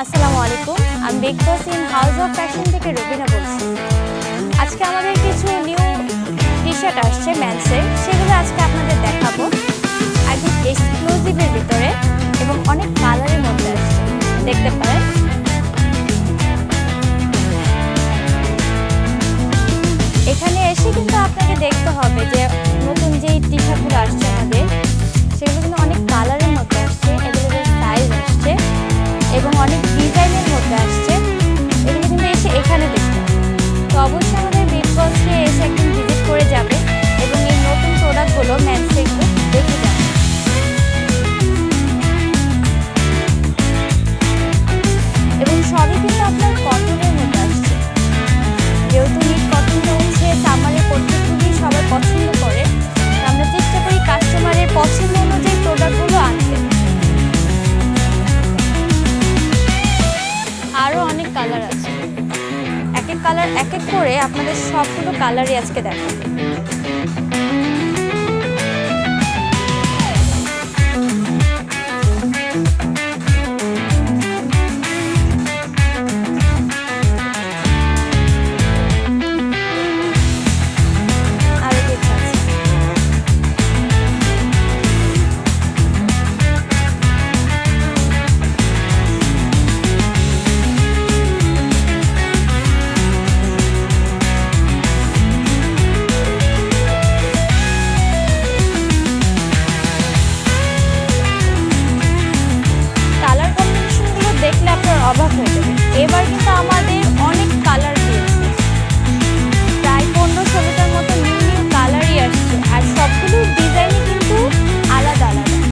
আসসালামু আলাইকুম, আমি big boss in house of fashion থেকে রবিনা বলছি। আজকে আমাদের কিছু নিউ টি শার্ট আসছে মেন্সের, সেগুলো আজকে আপনাদের দেখাবো। একদম এক্সক্লুসিভের ভিতরে এবং অনেক কালারের মধ্যে আসছে, দেখতে পারেন। এখানে এসে কিন্তু আপনাকে দেখতে হবে যে নতুন যেই টি শার্টগুলো আসছে আমাদের, সেগুলো কিন্তু অনেক কালারের মধ্যে আসছে, অ্যাভেলেবেল সাইজ আসছে এবং অনেক ডিজাইনের মধ্যে আসছে। এগুলো কিন্তু এসে এখানে দেখতে হবে। তো অবশ্যই আমাদের বিগ বসে এসে একদিন ভিজিট করে যাবে এবং এই নতুন প্রোডাক্টগুলো মেন্সে একটু দেখে যাবে। এবং সবই কিন্তু আপনার কটনের মধ্যে আসছে, যেহেতু নিট কটনটা হচ্ছে সামারে পড়তে খুবই সবাই পছন্দ করে। আমরা চেষ্টা করি কাস্টমারের পছন্দ অনুযায়ী প্রোডাক্টগুলো আনতে। আরও অনেক কালার আছে, এক এক কালার এক এক করে আপনাদের সবগুলো কালারই আজকে দেখাবো।